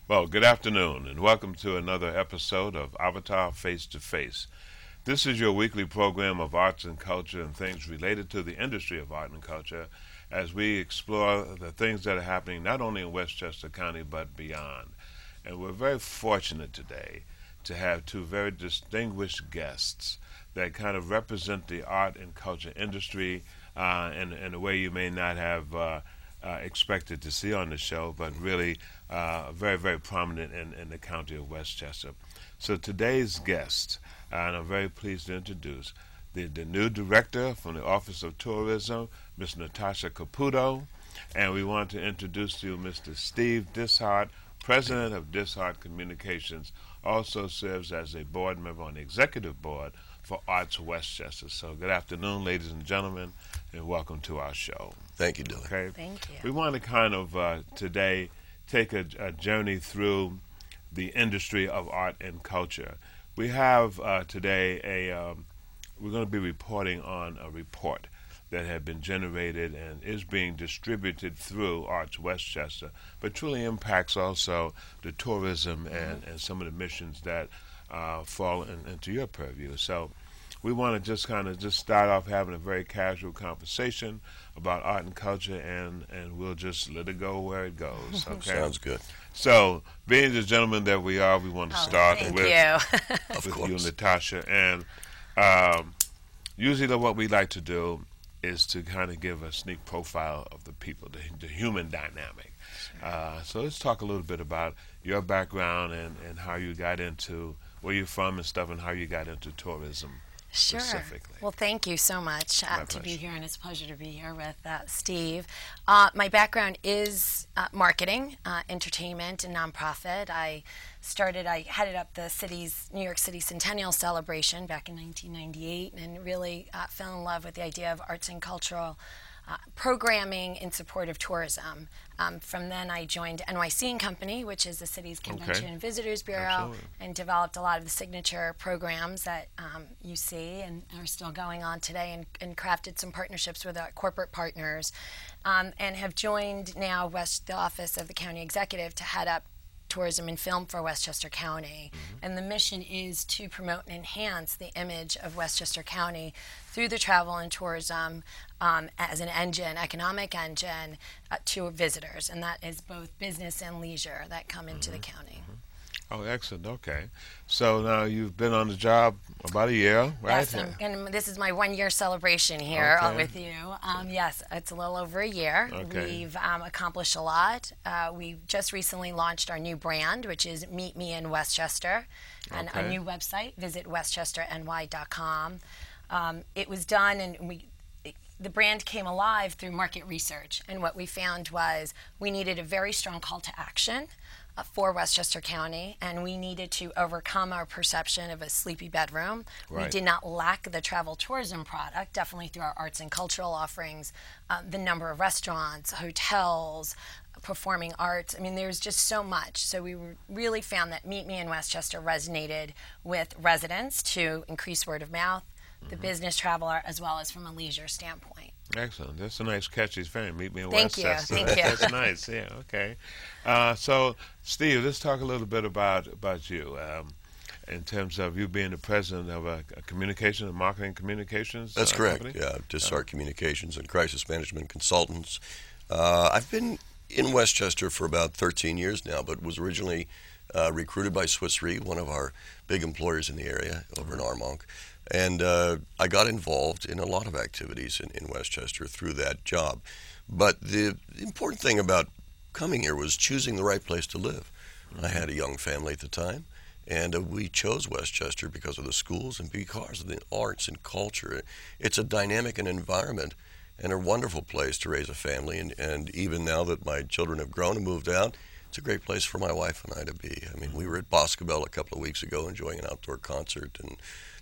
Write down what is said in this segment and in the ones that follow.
Well, good afternoon, and welcome to another episode of Avitar Face to Face. This is your weekly program of arts and culture and things related to the industry of art and culture as we explore the things that are happening not only in Westchester County but beyond. And we're very fortunate today to have two very distinguished guests that kind of represent the art and culture industry in a way you may not have expected to see on the show, but really very, very prominent in the county of Westchester. So today's guest, and I'm very pleased to introduce the new director from the Office of Tourism, Ms. Natasha Caputo, and we want to introduce to you Mr. Steve Dishart, president of Dishart Communications, also serves as a board member on the executive board for ArtsWestchester. So good afternoon, ladies and gentlemen, and welcome to our show. Thank you, Dylan. Okay. Thank you. We want to kind of today take a journey through the industry of art and culture. We have today we're going to be reporting on a report that had been generated and is being distributed through Arts Westchester, but truly impacts also the tourism and some of the missions that fall into your purview. So we want to just kind of just start off having a very casual conversation about art and culture, and we'll just let it go where it goes. Okay. Sounds good. So, being the gentleman that we are, we want to start Thank with you. Of you, course. Natasha. And usually, what we like to do is to kind of give a sneak profile of the people, the human dynamic. So let's talk a little bit about your background and how you got into where you're from and stuff, and how you got into tourism. Sure. Specifically. Well, thank you so much My to be pleasure. here, and it's a pleasure to be here with Steve. My background is marketing, entertainment, and nonprofit. I headed up the New York City Centennial Celebration back in 1998, and really fell in love with the idea of arts and cultural programming in support of tourism. From then, I joined NYC and Company, which is the city's Convention and Visitors Bureau, Absolutely. and developed a lot of the signature programs that you see and are still going on today, and crafted some partnerships with corporate partners, and have joined now the Office of the County Executive to head up tourism and film for Westchester County. And the mission is to promote and enhance the image of Westchester County through the travel and tourism as an engine, economic engine, to visitors. And that is both business and leisure that come into the county. Oh, excellent. Okay. So now you've been on the job about a year, right? Yes, and this is my 1 year celebration here Okay. with you. Yes, it's a little over a year. Okay. We've accomplished a lot. We just recently launched our new brand, which is Meet Me in Westchester, and a Okay. new website. Visit westchesterny.com. It was done, and the brand came alive through market research. And what we found was we needed a very strong call to action for Westchester County, and we needed to overcome our perception of a sleepy bedroom. We Right. did not lack the travel tourism product, definitely through our arts and cultural offerings, the number of restaurants, hotels, performing arts. I mean, there's just so much. So we really found that Meet Me in Westchester resonated with residents to increase word of mouth, the business traveler, as well as from a leisure standpoint. Excellent. That's a nice catchy thing. Meet me in Thank you. Westchester. Thank you. That's nice. Yeah. Okay. So, Steve, let's talk a little bit about you in terms of you being the president of a communications and marketing communications. That's correct. Company. Yeah, Dishart Communications and Crisis Management Consultants. I've been in Westchester for about 13 years now, but was originally recruited by Swiss Re, one of our big employers in the area over in Armonk. And I got involved in a lot of activities in Westchester through that job. But the important thing about coming here was choosing the right place to live. I had a young family at the time, and we chose Westchester because of the schools and because of the arts and culture. It's a dynamic environment and a wonderful place to raise a family. And even now that my children have grown and moved out, it's a great place for my wife and I to be. I mean, we were at Boscobel a couple of weeks ago enjoying an outdoor concert, and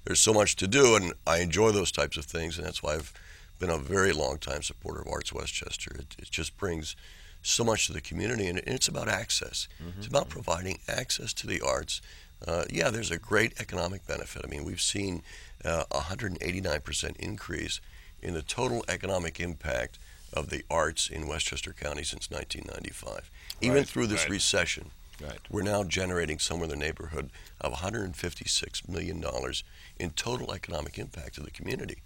there's so much to do, and I enjoy those types of things, and that's why I've been a very long time supporter of Arts Westchester. It just brings so much to the community, and it's about access. It's about providing access to the arts. Yeah, there's a great economic benefit. I mean, we've seen a 189% increase in the total economic impact of the arts in Westchester County since 1995, even Right, through this right. recession. Right. We're now generating somewhere in the neighborhood of $156 million in total economic impact to the community.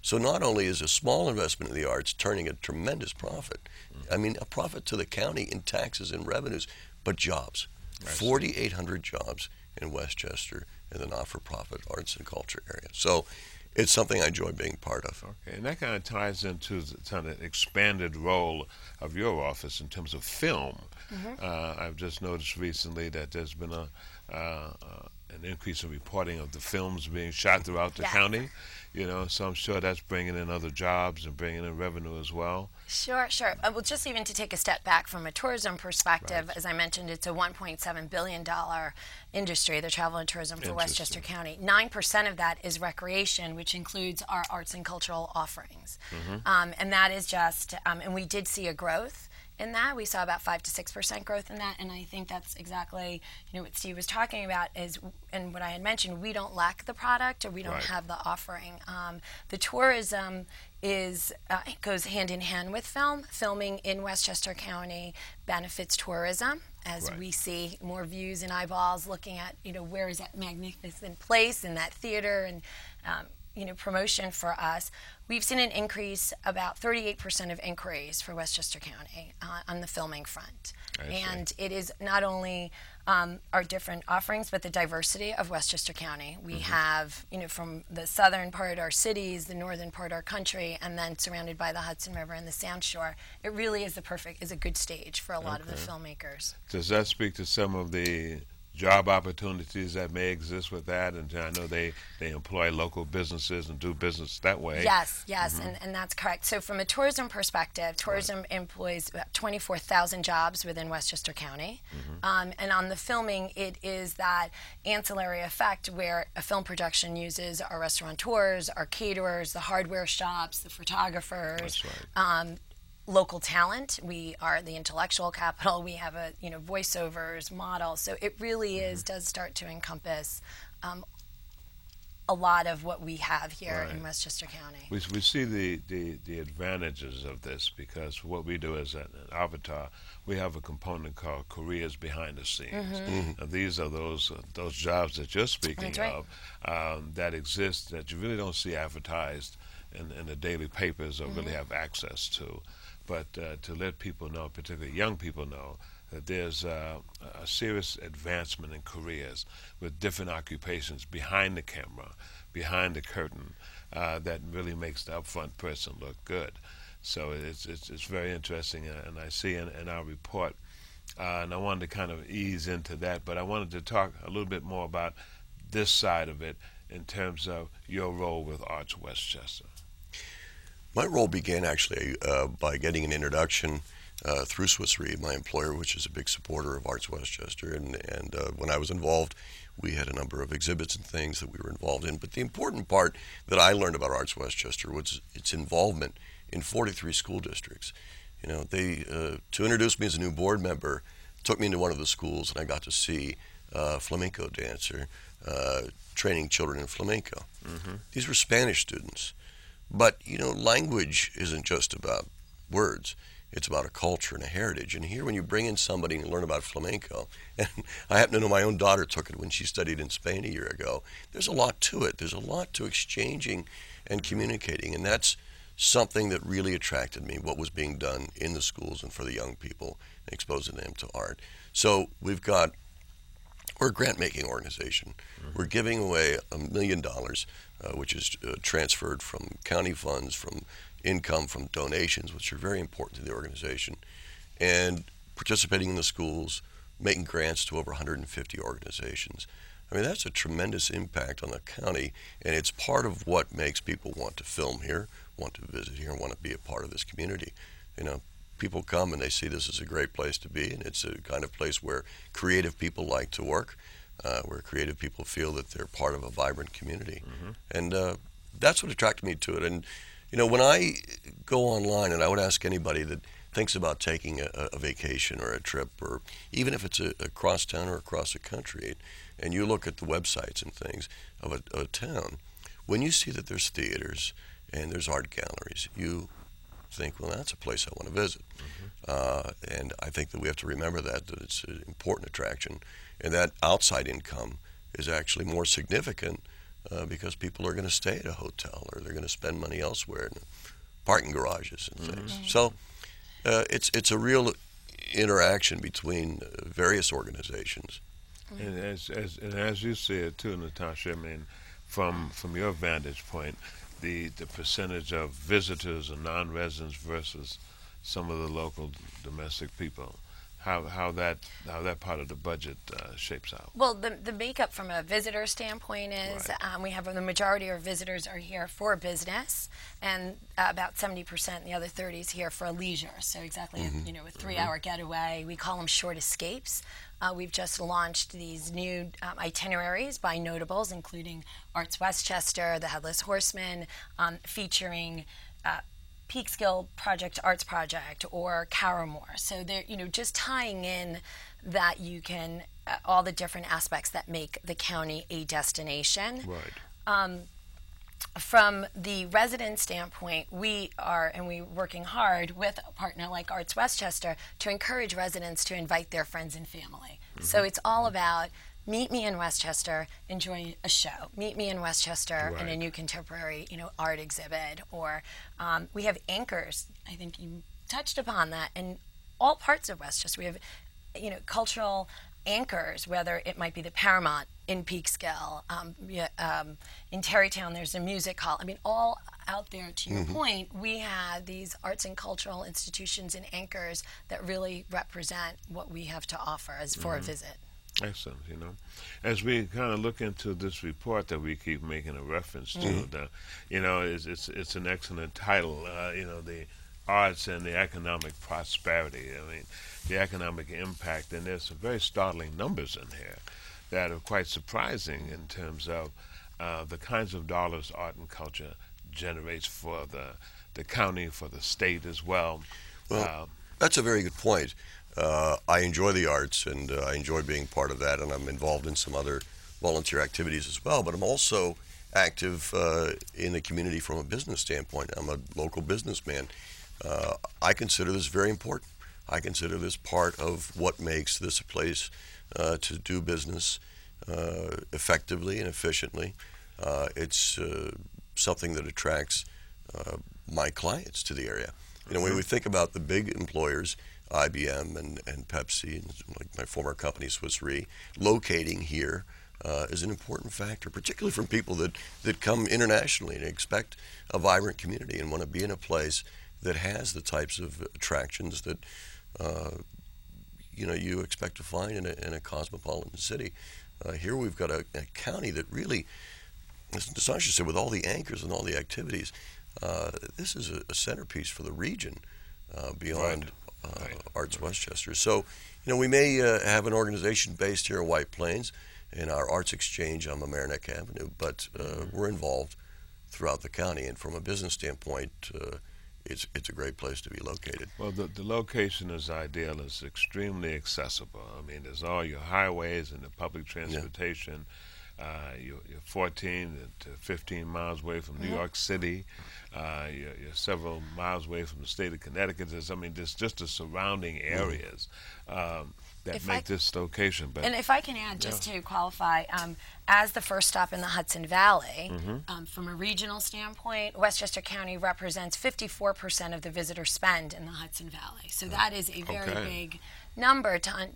So not only is a small investment in the arts turning a tremendous profit, I mean a profit to the county in taxes and revenues, but jobs. 4,800 jobs in Westchester in the not-for-profit arts and culture area. So it's something I enjoy being part of. Okay, and that kind of ties into the kind of expanded role of your office in terms of film. I've just noticed recently that there's been an increase in reporting of the films being shot throughout the county. So I'm sure that's bringing in other jobs and bringing in revenue as well. Sure. Well, just even to take a step back from a tourism perspective, as I mentioned, it's a $1.7 billion industry, the travel and tourism for Westchester County. 9% of that is recreation, which includes our arts and cultural offerings. And that is just, and we did see a growth in that. We saw about 5 to 6% growth in that, and I think that's exactly what Steve was talking about is, and what I had mentioned, we don't lack the product or we don't have the offering. The tourism is it goes hand in hand with film. Filming in Westchester County benefits tourism as we see more views and eyeballs looking at where is that magnificent place and that theater and promotion for us. We've seen an increase, about 38% of inquiries for Westchester County on the filming front. And it is not only our different offerings, but the diversity of Westchester County. We have, from the southern part, our cities, the northern part, our country, and then surrounded by the Hudson River and the Sound Shore. It really is a good stage for a lot of the filmmakers. Does that speak to some of the job opportunities that may exist with that? And I know they employ local businesses and do business that way. Yes, and that's correct. So from a tourism perspective, tourism employs about 24,000 jobs within Westchester County. And on the filming, it is that ancillary effect where a film production uses our restaurateurs, our caterers, the hardware shops, the photographers. Local talent. We are the intellectual capital. We have voiceovers, models. So it really does start to encompass a lot of what we have here in Westchester County. We see the advantages of this because what we do is at Avitar, we have a component called careers behind the scenes. And these are those jobs that you're speaking of that exist that you really don't see advertised in the daily papers or really have access to. But to let people know, particularly young people know, that there's a serious advancement in careers with different occupations behind the camera, behind the curtain, that really makes the upfront person look good. So it's very interesting, and I see in our report, and I wanted to kind of ease into that, but I wanted to talk a little bit more about this side of it in terms of your role with ArtsWestchester. My role began actually by getting an introduction through Swiss Re, my employer, which is a big supporter of ArtsWestchester. And when I was involved, we had a number of exhibits and things that we were involved in. But the important part that I learned about ArtsWestchester was its involvement in 43 school districts. They to introduce me as a new board member, took me into one of the schools, and I got to see a flamenco dancer training children in flamenco. These were Spanish students. But, language isn't just about words. It's about a culture and a heritage. And here when you bring in somebody and learn about flamenco, and I happen to know my own daughter took it when she studied in Spain a year ago, there's a lot to it. There's a lot to exchanging and communicating. And that's something that really attracted me, what was being done in the schools and for the young people, exposing them to art. So we're a grant-making organization. We're giving away $1 million, which is transferred from county funds, from income, from donations, which are very important to the organization, and participating in the schools, making grants to over 150 organizations. I mean, that's a tremendous impact on the county, and it's part of what makes people want to film here, want to visit here, and want to be a part of this community. People come and they see this is a great place to be, and it's a kind of place where creative people like to work, where creative people feel that they're part of a vibrant community. And that's what attracted me to it. And, when I go online, and I would ask anybody that thinks about taking a vacation or a trip, or even if it's across town or across the country, and you look at the websites and things of a town, when you see that there's theaters and there's art galleries, you think, well, that's a place I want to visit. And I think that we have to remember that it's an important attraction, and that outside income is actually more significant because people are going to stay at a hotel or they're going to spend money elsewhere in parking garages and things. So it's a real interaction between various organizations. And as you see it too, Natasha, I mean, from your vantage point, the percentage of visitors and non-residents versus some of the local domestic people, how that part of the budget shapes out. Well, the makeup from a visitor standpoint is we have the majority of visitors are here for business, and about 70%, and the other 30 is here for leisure. So exactly, a 3-hour getaway. We call them short escapes. We've just launched these new itineraries by notables, including ArtsWestchester, the Headless Horseman, featuring Peekskill Project Arts Project or Caramore. So they're just tying in that you can all the different aspects that make the county a destination. Right. From the resident standpoint, we're working hard with a partner like ArtsWestchester to encourage residents to invite their friends and family. So it's all about meet me in Westchester, enjoy a show. Meet me in Westchester in a new contemporary, art exhibit. Or we have anchors. I think you touched upon that in all parts of Westchester. We have, cultural anchors, whether it might be the Paramount in Peekskill, in Terrytown there's a music hall. I mean, all out there, to your point, we have these arts and cultural institutions and anchors that really represent what we have to offer as for a visit. Excellent. As we kind of look into this report that we keep making a reference to, it's an excellent title. The arts and the economic prosperity. I mean, the economic impact, and there's some very startling numbers in here that are quite surprising in terms of the kinds of dollars art and culture generates for the county, for the state as well. Well, that's a very good point. I enjoy the arts, and I enjoy being part of that, and I'm involved in some other volunteer activities as well, but I'm also active in the community from a business standpoint. I'm a local businessman. I consider this very important. I consider this part of what makes this a place to do business effectively and efficiently. It's something that attracts my clients to the area. When we think about the big employers, IBM and Pepsi, and like my former company, Swiss Re, locating here is an important factor, particularly from people that come internationally and expect a vibrant community and want to be in a place that has the types of attractions that you expect to find in a cosmopolitan city. Here we've got a county that really, as Natasha said, with all the anchors and all the activities, this is a centerpiece for the region beyond ArtsWestchester. So, we may have an organization based here in White Plains in our Arts Exchange on Mamaroneck Avenue, but we're involved throughout the county, and from a business standpoint, it's a great place to be located. Well, the location is ideal. It's extremely accessible. I mean, there's all your highways and the public transportation. You're 14 to 15 miles away from New York City. You're several miles away from the state of Connecticut. There's just the surrounding areas that make this location better. And if I can add, just to qualify, as the first stop in the Hudson Valley, from a regional standpoint, Westchester County represents 54% of the visitor spend in the Hudson Valley. So that is a very big number to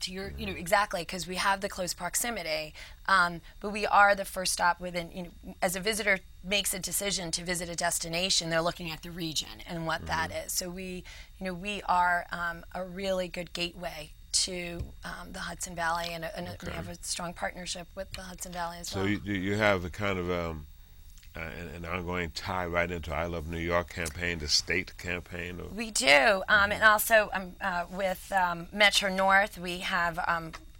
your exactly, because we have the close proximity, but we are the first stop within. As a visitor makes a decision to visit a destination, they're looking at the region and what that is. So we are a really good gateway to the Hudson Valley, and we have a strong partnership with the Hudson Valley as well. So you have a kind of an ongoing tie right into I Love New York campaign, the state campaign? We do, and also with Metro North, we have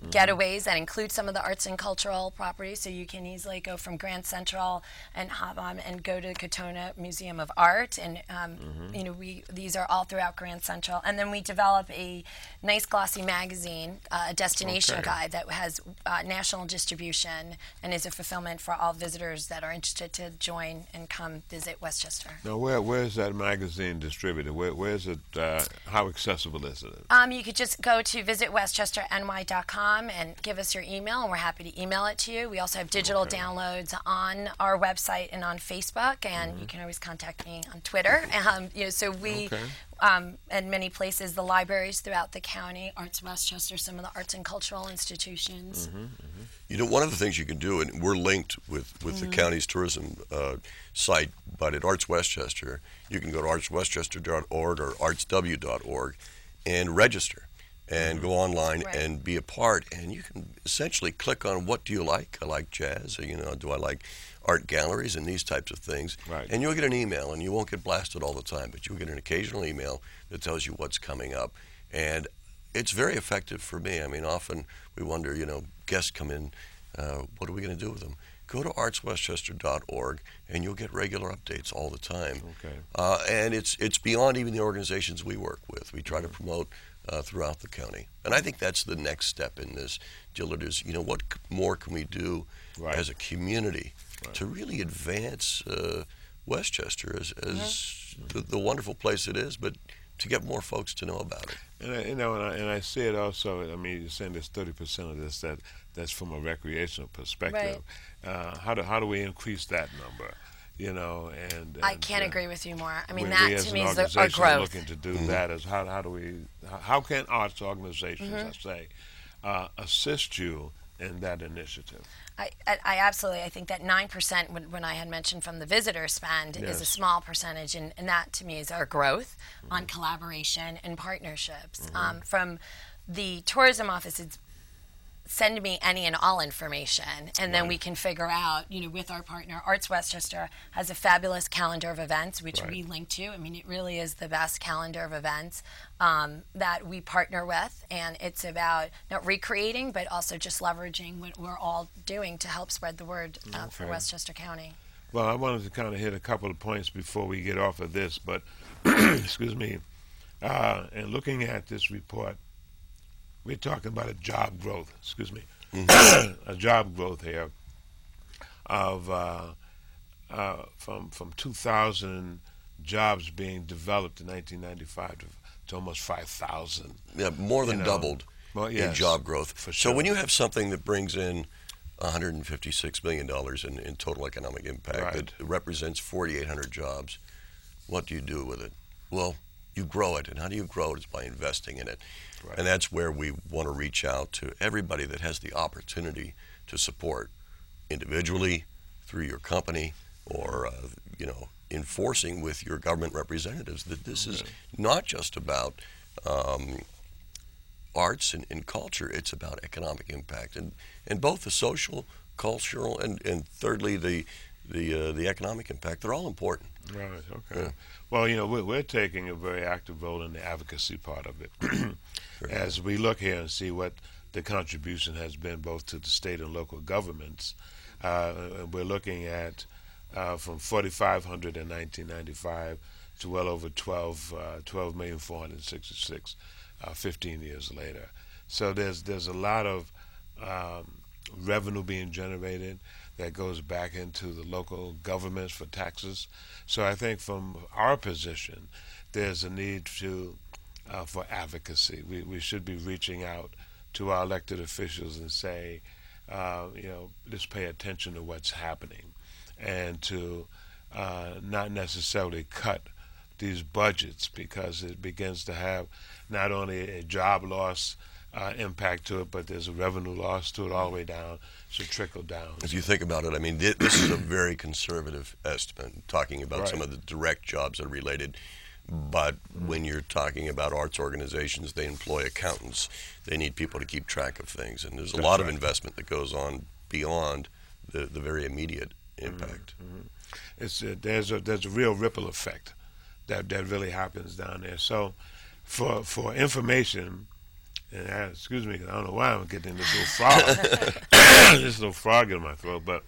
getaways that include some of the arts and cultural properties, so you can easily go from Grand Central and hop on and go to the Katona Museum of Art, and these are all throughout Grand Central. And then we develop a nice glossy magazine, a destination guide that has national distribution and is a fulfillment for all visitors that are interested to join and come visit Westchester. Now, where is that magazine distributed? Where is it? How accessible is it? You could just go to visitwestchesterny.com and give us your email, and we're happy to email it to you. We also have digital downloads on our website and on Facebook, and you can always contact me on Twitter. So we, in many places, the libraries throughout the county, ArtsWestchester, some of the arts and cultural institutions. You know, one of the things you can do, and we're linked with the county's tourism site, but at ArtsWestchester, you can go to artswestchester.org or artsw.org and register and go online and be a part. And you can essentially click on what do you like. I like jazz, or, do I like art galleries and these types of things. And you'll get an email, and you won't get blasted all the time, but you'll get an occasional email that tells you what's coming up. And it's very effective for me. I mean, often we wonder, guests come in, what are we going to do with them? Go to artswestchester.org, and you'll get regular updates all the time. And it's beyond even the organizations we work with. We try to promote throughout the county. And I think that's the next step in this, Dillard, is, what more can we do as a community to really advance Westchester as the wonderful place it is, but to get more folks to know about it. And I see it also. I mean, you're saying there's 30% of this that's from a recreational perspective. How do we increase that number? And I can't agree with you more. I mean, we that to me is our are growth. Looking to do that is how can arts organizations, I say, assist you in that initiative? I absolutely. I think that 9%, when I had mentioned from the visitor spend, is a small percentage, and that to me is our growth on collaboration and partnerships. From the tourism office, it's send me any and all information, and then we can figure out, with our partner, Arts Westchester has a fabulous calendar of events, which we link to. I mean, it really is the best calendar of events that we partner with, and it's about not recreating, but also just leveraging what we're all doing to help spread the word for Westchester County. Well, I wanted to kind of hit a couple of points before we get off of this, but, excuse me, and looking at this report, we're talking about a job growth, a job growth here of from 2,000 jobs being developed in 1995 to almost 5,000. Yeah, more than doubled in job growth. So when you have something that brings in $156 million in total economic impact that represents 4,800 jobs, what do you do with it? Well, you grow it, and how do you grow it? It's by investing in it. And that's where we want to reach out to everybody that has the opportunity to support individually, through your company, or enforcing with your government representatives that this is not just about arts and culture. It's about economic impact, and both the social, cultural, and thirdly the economic impact. They're all important. Right. Okay. Yeah. Well, we're taking a very active role in the advocacy part of it. As we look here and see what the contribution has been both to the state and local governments, we're looking at from 4,500 in 1995 to well over 12,466 15 years later. So there's a lot of revenue being generated that goes back into the local governments for taxes. So I think from our position, there's a need for advocacy. We should be reaching out to our elected officials and say, let's pay attention to what's happening, and to not necessarily cut these budgets, because it begins to have not only a job loss impact to it, but there's a revenue loss to it all the way down. Should trickle down. If you think about it, I mean, this is a very conservative estimate, talking about some of the direct jobs that are related. But when you're talking about arts organizations, they employ accountants. They need people to keep track of things, and there's a lot of investment that goes on beyond the very immediate impact. There's a real ripple effect that really happens down there. So, for information, And excuse me, I don't know why I'm getting this little frog, this little frog in my throat. But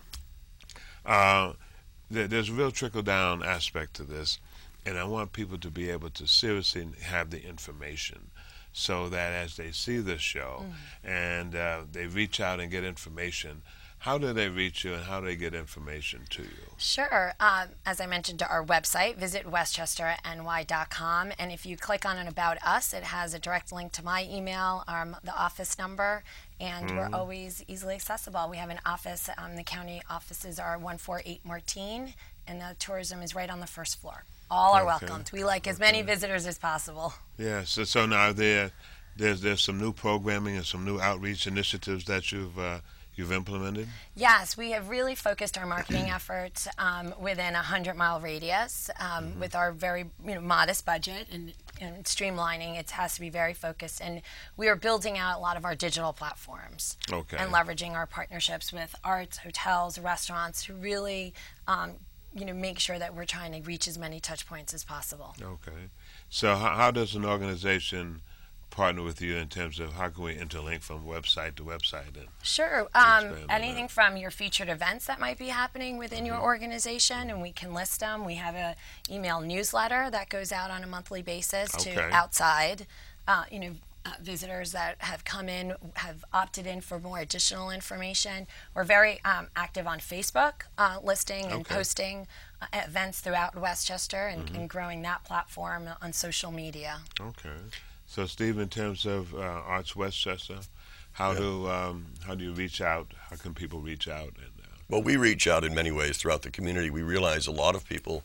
there's a real trickle down aspect to this, and I want people to be able to seriously have the information, so that as they see this show and they reach out and get information, how do they reach you and how do they get information to you? Sure. As I mentioned, our website, visit westchesterny.com, and if you click on an About Us, it has a direct link to my email, the office number, and we're always easily accessible. We have an office, the county offices are 148 Martine, and the tourism is right on the first floor. All are welcomed. We like as many visitors as possible. Yeah, so now there's some new programming and some new outreach initiatives that you've implemented? Yes, we have really focused our marketing efforts within a 100-mile radius with our very modest budget and streamlining. It has to be very focused, and we are building out a lot of our digital platforms and leveraging our partnerships with arts, hotels, restaurants to really make sure that we're trying to reach as many touch points as possible. Okay. So how does an organization partner with you in terms of how can we interlink from website to website? And sure. Anything from your featured events that might be happening within your organization, and we can list them. We have an email newsletter that goes out on a monthly basis to outside visitors that have come in, have opted in for more additional information. We're very active on Facebook, listing and posting events throughout Westchester and growing that platform on social media. Okay. So, Steve, in terms of ArtsWestchester, how do you reach out? How can people reach out? Well, we reach out in many ways throughout the community. We realize a lot of people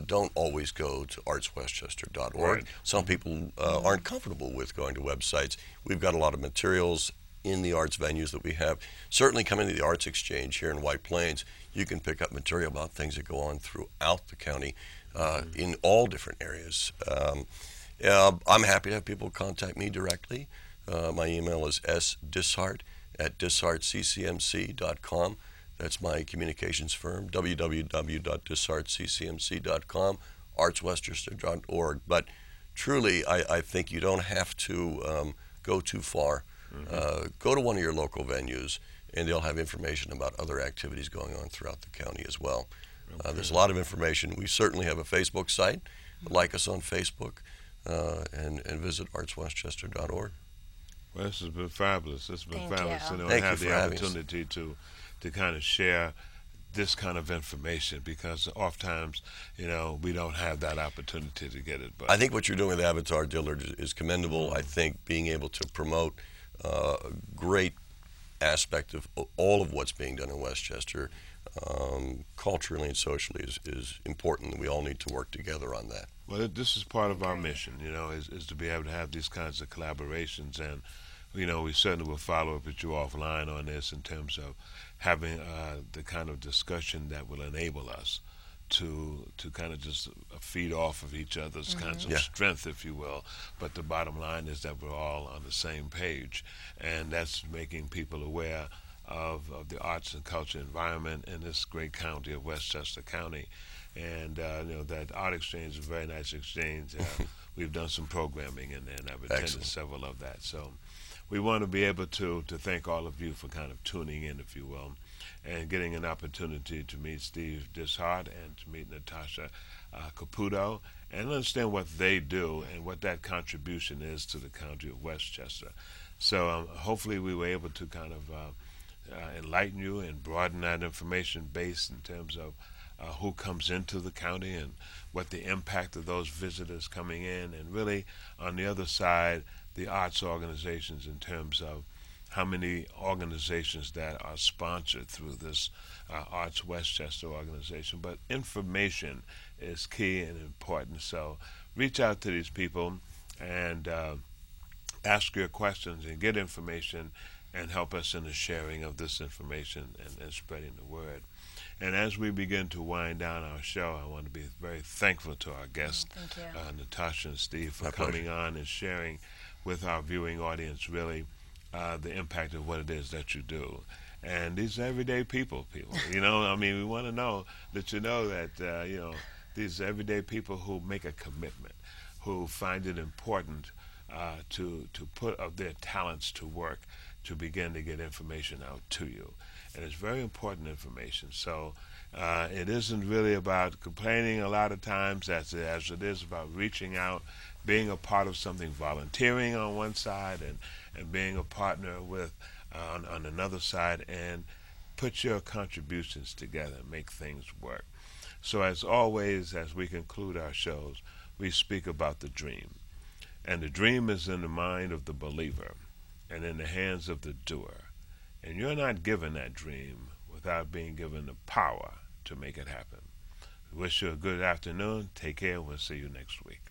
don't always go to artswestchester.org. Right. Some people aren't comfortable with going to websites. We've got a lot of materials in the arts venues that we have. Certainly coming to the Arts Exchange here in White Plains, you can pick up material about things that go on throughout the county in all different areas. I'm happy to have people contact me directly. My email is sdishart@dishartccmc.com. That's my communications firm, www.dishartccmc.com, artswestchester.org. But truly, I think you don't have to go too far. Go to one of your local venues, and they'll have information about other activities going on throughout the county as well. There's a lot of information. We certainly have a Facebook site. Like us on Facebook. And visit artswestchester.org. Well, this has been fabulous. This has been Thank fabulous. you. And have the opportunity to kind of share this kind of information, because oftentimes, we don't have that opportunity to get it. But I think what you're doing with Avitar, Dillard, is commendable. I think being able to promote a great aspect of all of what's being done in Westchester, culturally and socially, is important. We all need to work together on that. Well, this is part of our mission, is to be able to have these kinds of collaborations, and we certainly will follow up with you offline on this in terms of having the kind of discussion that will enable us to kind of just feed off of each other's kinds of strength, if you will. But the bottom line is that we're all on the same page, and that's making people aware of the arts and culture environment in this great county of Westchester County. And that art exchange is a very nice exchange. We've done some programming in there, and I've attended several of that. So we want to be able to thank all of you for kind of tuning in, if you will, and getting an opportunity to meet Steve Dishart and to meet Natasha Caputo and understand what they do and what that contribution is to the county of Westchester. So hopefully we were able to kind of enlighten you and broaden that information base in terms of who comes into the county and what the impact of those visitors coming in, and really on the other side, the arts organizations in terms of how many organizations that are sponsored through this ArtsWestchester organization. But information is key and important. So reach out to these people and ask your questions and get information and help us in the sharing of this information and spreading the word. And as we begin to wind down our show, I want to be very thankful to our guests, Natasha and Steve, for coming on and sharing with our viewing audience really the impact of what it is that you do. And these everyday people, we want to know that that, these everyday people who make a commitment, who find it important to put of their talents to work to begin to get information out to you. And it's very important information. So it isn't really about complaining a lot of times as it is about reaching out, being a part of something, volunteering on one side, and being a partner with on another side, and put your contributions together and make things work. So as always, as we conclude our shows, we speak about the dream. And the dream is in the mind of the believer and in the hands of the doer. And you're not given that dream without being given the power to make it happen. We wish you a good afternoon. Take care. We'll see you next week.